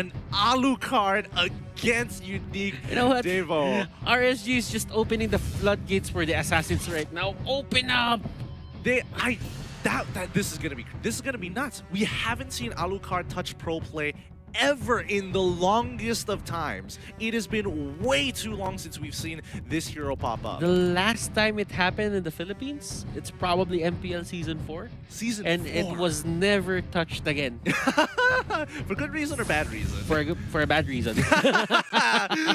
an Alucard against Unique You know what? Devo. RSG is just opening the floodgates for the assassins right now. Open up! This is gonna be nuts. We haven't seen Alucard touch pro play ever in the longest of times. It has been way too long since we've seen this hero pop up. The last time it happened in the Philippines, it's probably MPL Season 4. And 4. it was never touched again. For good reason or bad reason? For a bad reason.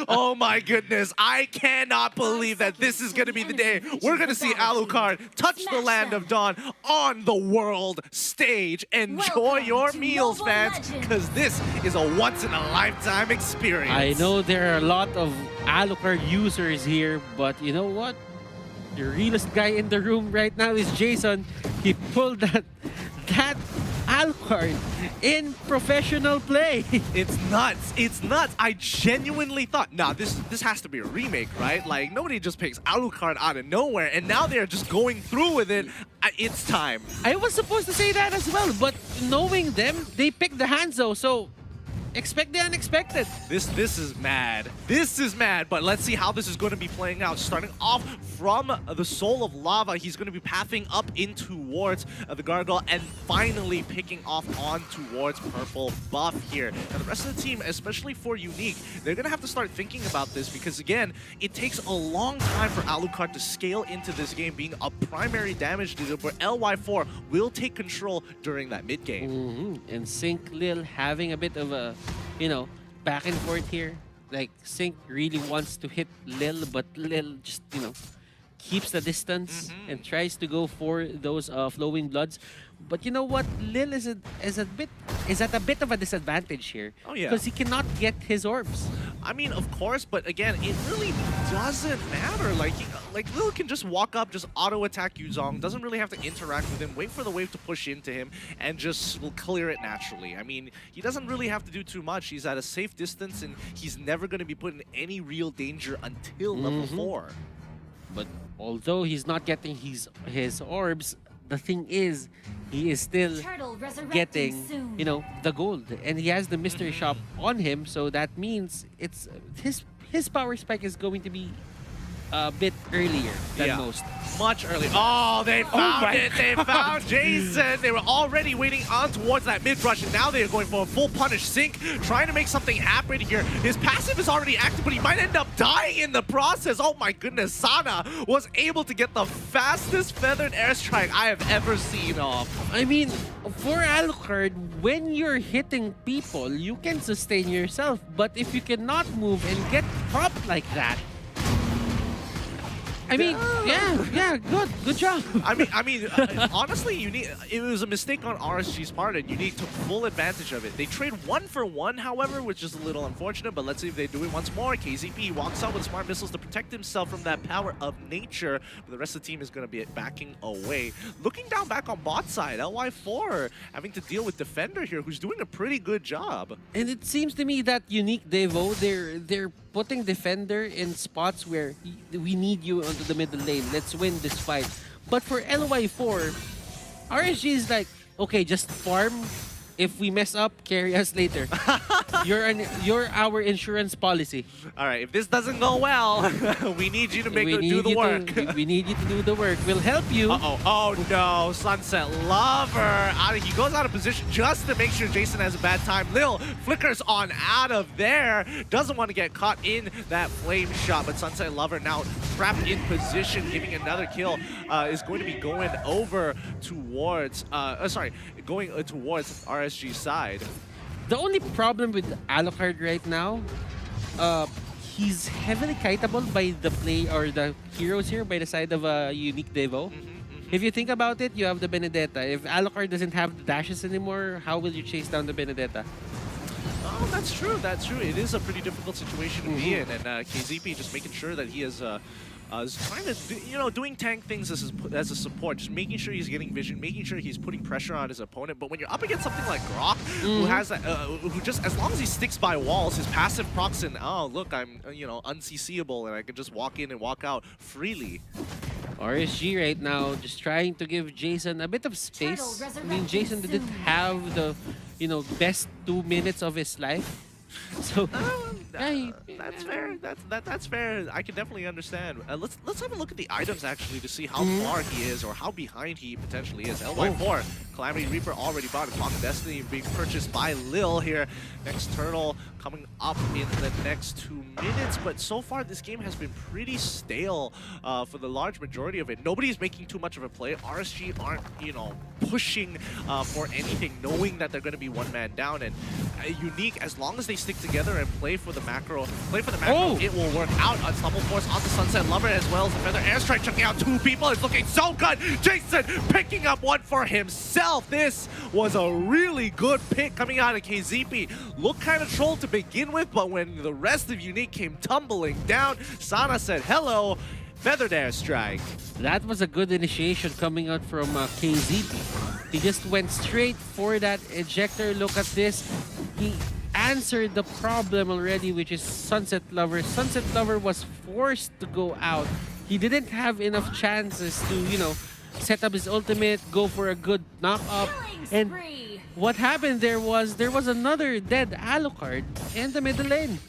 Oh my goodness. I cannot believe that this is going to be the day we're going to see Alucard touch the Land of Dawn on the world stage. Enjoy your meals, fans, because this is a once-in-a-lifetime experience. I know there are a lot of Alucard users here, but you know what? The realest guy in the room right now is Jason. He pulled that Alucard in professional play. It's nuts. It's nuts. I genuinely thought, nah, this has to be a remake, right? Like, nobody just picks Alucard out of nowhere, and now they're just going through with it. It's time. I was supposed to say that as well, but knowing them, they picked the Hanzo, so expect the unexpected. This is mad. This is mad, but let's see how this is going to be playing out. Starting off from the Soul of Lava, he's going to be pathing up in towards the Gargoyle and finally picking off on towards Purple Buff here. Now the rest of the team, especially for Unique, they're going to have to start thinking about this because, again, it takes a long time for Alucard to scale into this game being a primary damage dealer, where LY4 will take control during that mid game. And Sync Lil having a bit of a, back and forth here. Like, Sync really wants to hit Lil, but Lil just, keeps the distance and tries to go for those flowing bloods. But you know what? Lil is at a bit of a disadvantage here. Oh, yeah. Because he cannot get his orbs. I mean, of course, but again, it really doesn't matter. Like Lil can just walk up, just auto-attack Yuzong, doesn't really have to interact with him, wait for the wave to push into him, and just will clear it naturally. I mean, he doesn't really have to do too much. He's at a safe distance, and he's never going to be put in any real danger until level 4. But although he's not getting his orbs, the thing is, he is still getting, the gold, and he has the mystery shop on him. So that means it's his power spike is going to be a bit earlier than most. Much earlier. Oh, they found it. They found Jason. They were already waiting on towards that mid rush, and now they're going for a full punish. Sync trying to make something happen here. His passive is already active, but he might end up dying in the process. Oh my goodness. Sana was able to get the fastest feathered airstrike I have ever seen off. I mean, for Alucard, when you're hitting people, you can sustain yourself. But if you cannot move and get propped like that, I mean, yeah, good job. I mean, honestly, it was a mistake on RSG's part, and Unique took full advantage of it. They trade 1-for-1, however, which is a little unfortunate, but let's see if they do it once more. KZP walks out with smart missiles to protect himself from that power of nature, but the rest of the team is going to be backing away. Looking down back on bot side, LY4 having to deal with Defender here, who's doing a pretty good job. And it seems to me that Unique Devo, they're putting Defender in spots where we need you onto the middle lane. Let's win this fight. But for LY4, RSG is like, okay, just farm. If we mess up, carry us later. You're our insurance policy. All right, if this doesn't go well, we need you to do the work. We need you to do the work. We'll help you. Oh no, Sunset Lover. He goes out of position just to make sure Jason has a bad time. Lil flickers on out of there. Doesn't want to get caught in that flame shot, but Sunset Lover now trapped in position, giving another kill. Is going to be going over towards, towards RSG's side. The only problem with Alucard right now, he's heavily kiteable by the play or the heroes here by the side of a Unique Devo. If you think about it, you have the Benedetta. If Alucard doesn't have the dashes anymore, how will you chase down the Benedetta? Oh, that's true. That's true. It is a pretty difficult situation to be in, and KZP just making sure that he is trying to, doing tank things as a support, just making sure he's getting vision, making sure he's putting pressure on his opponent. But when you're up against something like Grok, who has who just, as long as he sticks by walls, his passive procs in, oh look, I'm unCCable and I can just walk in and walk out freely. RSG right now just trying to give Jason a bit of space. I mean, Jason didn't have the best 2 minutes of his life So, That's fair. That's fair. I can definitely understand. Let's have a look at the items actually to see how far he is or how behind he potentially is. LY4, Calamity Reaper already bought. Clock of Destiny being purchased by Lil here. Next turtle coming up in the next 2 minutes. But so far this game has been pretty stale for the large majority of it. Nobody's making too much of a play. RSG aren't, you know, pushing for anything, knowing that they're going to be one man down. And Unique, as long as they stick together and play for the macro, it will work out. Unstoppable Force on the Sunset Lover as well as the Feather Airstrike, chucking out 2 people. It's looking so good. Jason picking up one for himself. This was a really good pick coming out of KZP. Looked kind of trolled to begin with, but when the rest of Unique came tumbling down, Sana said hello. Feathered Airstrike. that was a good initiation coming out from KZP. He just went straight for that ejector. Look at this. He answered the problem already, which is Sunset Lover. Sunset Lover was forced to go out. He didn't have enough chances to, you know, set up his ultimate, go for a good knock-up. And what happened there was another dead Alucard in the middle lane.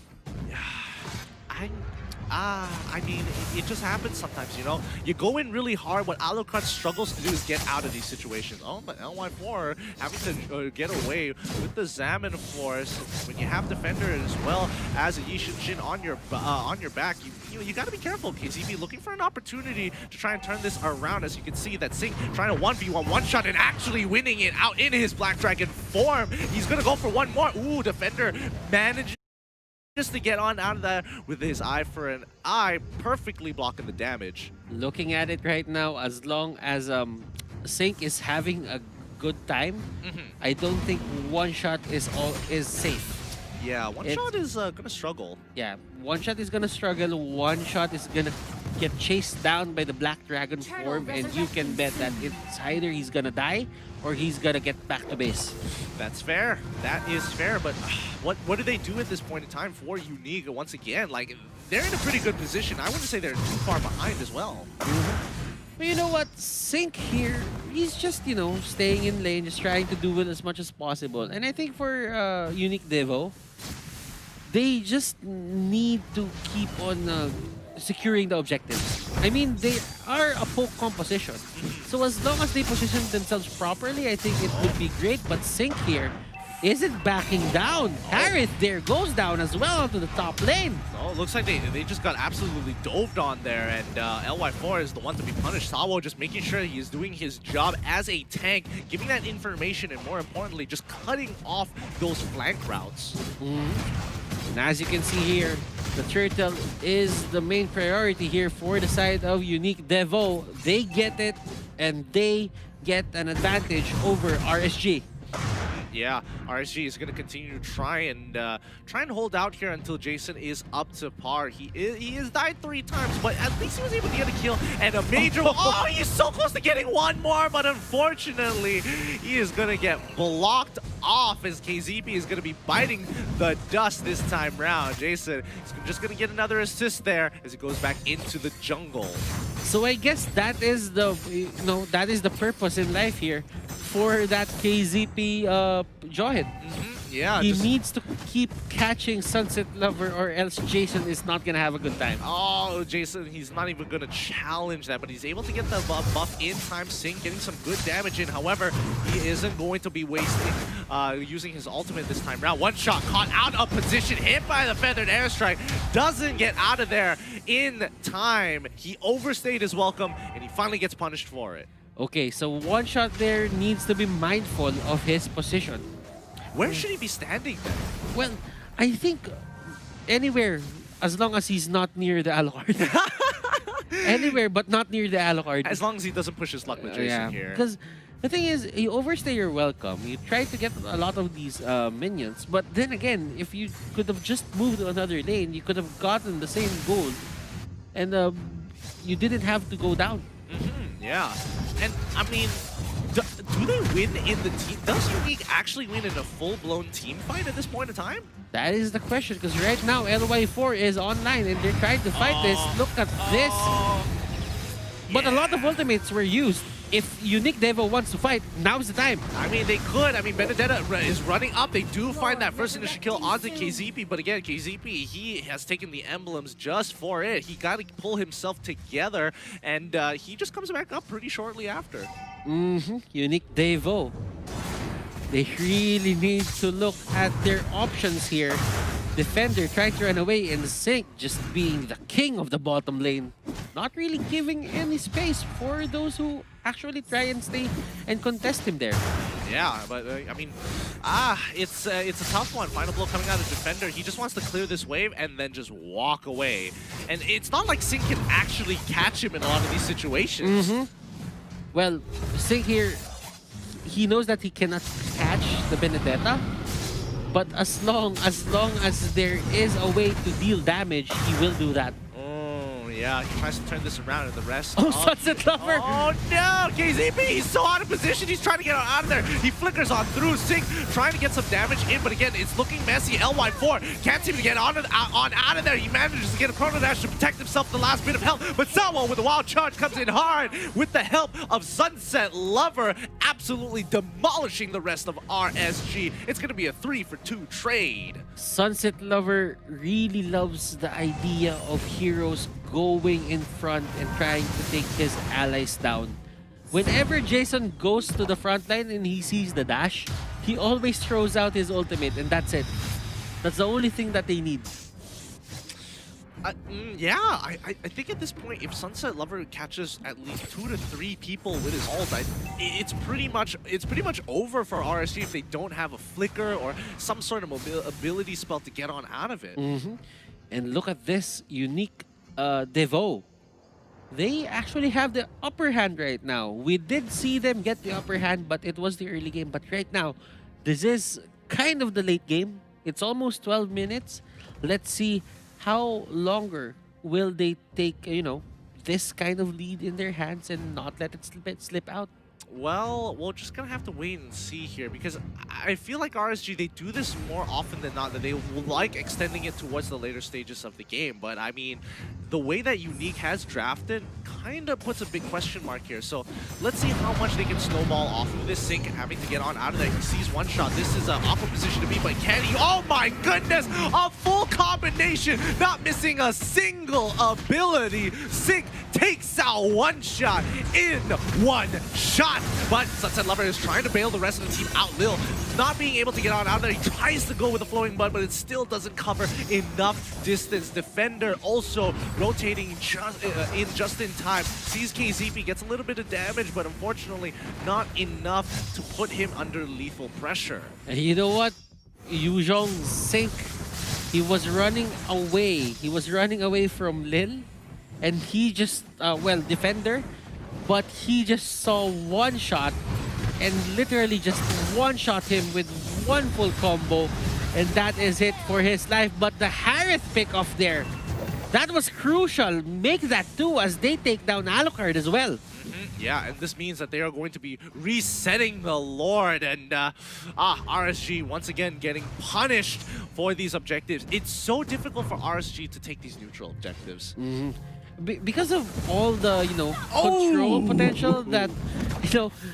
I mean, it just happens sometimes, you know? You go in really hard. What Alucard struggles to do is get out of these situations. Oh, but LY4 having to get away with the Zaman Force. When you have Defender as well as a Yishin Shin on your back, you got to be careful. KZP looking for an opportunity to try and turn this around. As you can see, that Sync trying to 1v1 one-shot and actually winning it out in his Black Dragon form. He's going to go for one more. Ooh, Defender manages just to get on out of that with his eye for an eye, perfectly blocking the damage. Looking at it right now, as long as Sync is having a good time, I don't think one shot is safe. Yeah, one shot is gonna struggle. Yeah, one shot is gonna struggle. One shot is gonna get chased down by the Black Dragon form, and you can bet that it's either he's gonna die or he's gonna get back to base. That's fair. That is fair. But what do they do at this point in time for Unique? Once again, like, they're in a pretty good position. I wouldn't say they're too far behind as well. But you know what? Sync here, he's just, you know, staying in lane, just trying to do it as much as possible. And I think for Unique Devo, they just need to keep on securing the objectives. I mean, they are a poke composition. So as long as they position themselves properly, I think it would be great. But Sync here isn't backing down. Harith there goes down as well onto the top lane. Oh, looks like they just got absolutely doved on there, and LY4 is the one to be punished. Sawo just making sure he is doing his job as a tank, giving that information, and more importantly, just cutting off those flank routes. And as you can see here, the turtle is the main priority here for the side of Unique Devo. They get it, and they get an advantage over RSG. Yeah, RSG is going to continue to try and hold out here until Jason is up to par. He has died 3 times, but at least he was able to get a kill and a major. Oh, he's so close to getting one more, but unfortunately, he is going to get blocked off as KZP is going to be biting the dust this time round. Jason is just going to get another assist there as he goes back into the jungle. So I guess that is the purpose in life here for that KZP Jawhead. Yeah, he needs to keep catching Sunset Lover, or else Jason is not gonna have a good time. Oh, Jason, he's not even gonna challenge that, but he's able to get the buff in time sync, getting some good damage in. However, he isn't going to be wasting using his ultimate this time round. One shot caught out of position, hit by the Feathered Airstrike, doesn't get out of there in time. He overstayed his welcome, and he finally gets punished for it. Okay, so one shot there needs to be mindful of his position. Where should he be standing then? Well, I think anywhere, as long as he's not near the Alucard. Anywhere but not near the Alucard. As long as he doesn't push his luck with Jason here. Because the thing is, you overstay your welcome. You try to get a lot of these minions, but then again, if you could have just moved to another lane, you could have gotten the same gold, and you didn't have to go down. Yeah, and I mean, do they win in the team? Does Unique actually win in a full-blown team fight at this point in time? That is the question, because right now LY4 is online and they're trying to fight this. Look at this. But a lot of ultimates were used. if Unique Devo wants to fight, now's the time. I mean, they could. I mean, Benedetta is running up. They do find that first initial kill onto KZP, but again, KZP, he has taken the emblems just for it. He got to pull himself together, and he just comes back up pretty shortly after. Unique Devo. They really need to look at their options here. Defender trying to run away, and Sync just being the king of the bottom lane. Not really giving any space for those who actually try and stay and contest him there. Yeah, but I mean, it's a tough one. Final blow coming out of Defender. He just wants to clear this wave and then just walk away. And it's not like Sync can actually catch him in a lot of these situations. Well, Sync here, he knows that he cannot catch the Benedetta, but as long as there is a way to deal damage, he will do that. Yeah, he tries to turn this around, and the rest... Oh, Sunset Lover! Oh, no! KZP, he's so out of position. He's trying to get out of there. He flickers on through. Sync trying to get some damage in, but again, it's looking messy. LY4 can't seem to get on out of there. He manages to get a Chrono Dash to protect himself the last bit of health, but Salvo with a wild charge comes in hard with the help of Sunset Lover, absolutely demolishing the rest of RSG. It's going to be a 3-for-2 trade. Sunset Lover really loves the idea of heroes going in front and trying to take his allies down. Whenever Jason goes to the front line and he sees the dash, he always throws out his ultimate, and that's it. That's the only thing that they need. Yeah, I think at this point, if Sunset Lover catches at least 2 to 3 people with his ult, it's pretty much over for RSG if they don't have a flicker or some sort of ability spell to get on out of it. And look at this Unique Devo. They actually have the upper hand right now. We did see them get the upper hand, but it was the early game. But right now, this is kind of the late game. It's almost 12 minutes. Let's see how longer will they take, this kind of lead in their hands and not let it slip out. Well, we're just gonna have to wait and see here, because I feel like RSG, they do this more often than not, that they like extending it towards the later stages of the game. But I mean, the way that Unique has drafted kind of puts a big question mark here. So let's see how much they can snowball off of this. Sync having to get on out of there. He sees one shot. This is an awkward position to be, but can he? Oh my goodness! A full combination, not missing a single ability. Sync takes out one shot in one shot. But Sunset Lover is trying to bail the rest of the team out. Lil not being able to get on out there. He tries to go with the flowing bud, but it still doesn't cover enough distance. Defender also rotating just in time. Sees KZP, gets a little bit of damage, but unfortunately not enough to put him under lethal pressure. And you know what? Yuzhong Sync, he was running away. He was running away from Lil, and he just, Defender, but he just saw one shot and literally just one-shot him with one full combo, and that is it for his life. But the Harith pick off there, that was crucial. Make that too, as they take down Alucard as well. Yeah, and this means that they are going to be resetting the Lord, and RSG once again getting punished for these objectives. It's so difficult for RSG to take these neutral objectives. Because of all the, control potential that,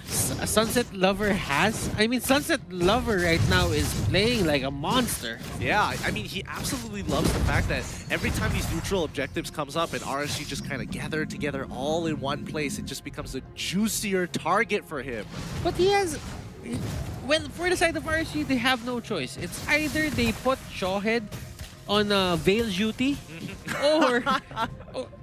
Sunset Lover has. I mean, Sunset Lover right now is playing like a monster. Yeah, I mean, he absolutely loves the fact that every time these neutral objectives comes up and RSG just kind of gather together all in one place, it just becomes a juicier target for him. But he has... Well, for the side of RSG, they have no choice. It's either they put Shawhead on Veil duty, or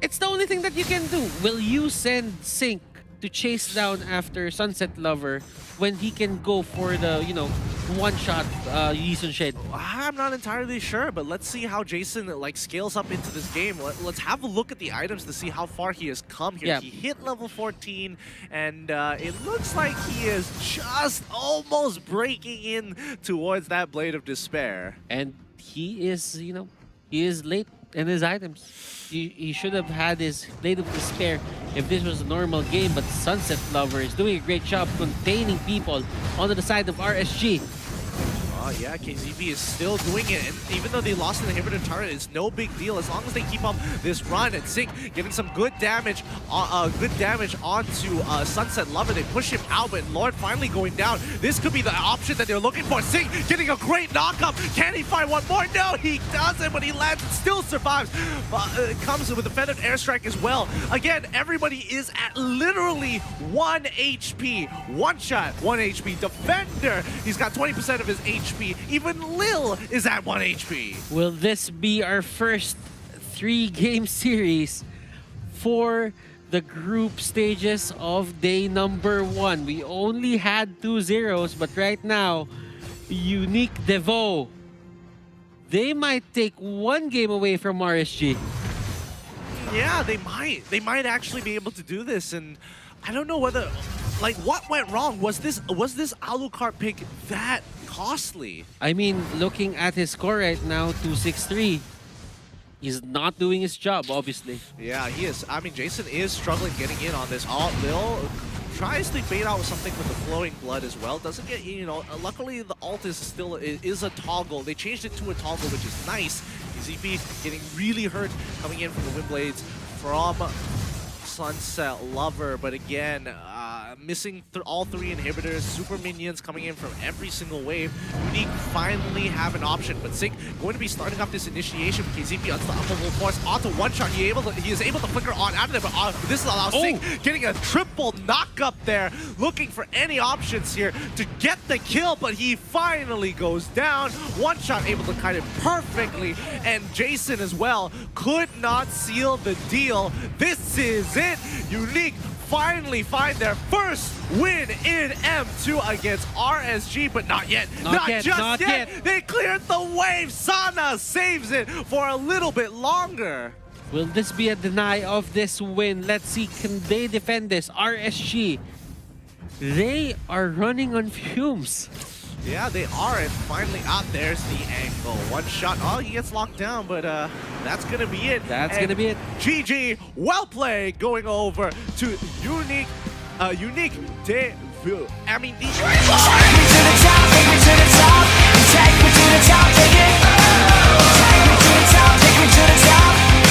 it's the only thing that you can do. Will you send Sync to chase down after Sunset Lover when he can go for the, one-shot Yisun Shed? I'm not entirely sure, but let's see how Jason scales up into this game. Let's have a look at the items to see how far he has come here. Yeah. He hit level 14, and it looks like he is just almost breaking in towards that Blade of Despair. And he is, he is late in his items. He should have had his Blade of Despair if this was a normal game, but Sunset Lover is doing a great job containing people onto the side of RSG. Yeah, KZP is still doing it, and even though they lost an inhibitor turret, it's no big deal as long as they keep up this run. And Sync getting some good damage onto Sunset Lover. They push him out, but Lord finally going down. This could be the option that they're looking for. Sync getting a great knockup. Can he find one more? No, he doesn't, but he lands and still survives. It comes with a defended airstrike as well. Again, everybody is at literally 1 HP. One shot, 1 HP. Defender, he's got 20% of his HP. Even Lil is at 1 HP. Will this be our first 3-game series for the group stages of day number 1? We only had 2 zeros, but right now, Unique Devo, they might take 1 game away from RSG. Yeah, they might actually be able to do this, and I don't know whether, like, what went wrong? Was this Alucard pick that costly? I mean, looking at his score right now, 263, he's not doing his job, obviously. Yeah, he is. I mean, Jason is struggling getting in on this. Lil tries to bait out something with the flowing blood as well. Doesn't get, you know, luckily the ult is still is a toggle. They changed it to a toggle, which is nice. ZP getting really hurt coming in from the Windblades from Sunset Lover, but again, missing all 3 inhibitors, super minions coming in from every single wave. Unique finally have an option, but Sync going to be starting up this initiation. KZP unstoppable force onto one shot. He is able to flicker on out of there, but this allows Sync getting a triple knock up there, looking for any options here to get the kill, but he finally goes down. One shot able to kite it perfectly, and Jason as well could not seal the deal. This is it. Unique finally find their first win in M2 against RSG, but not yet. Not just yet. They cleared the wave. Sana saves it for a little bit longer. Will this be a deny of this win? Let's see, can they defend this? RSG, they are running on fumes. Yeah, they are, and finally, there's the angle. One shot, he gets locked down, but that's gonna be it. That's gonna be it. GG, well played, going over to Unique Devu. I mean, these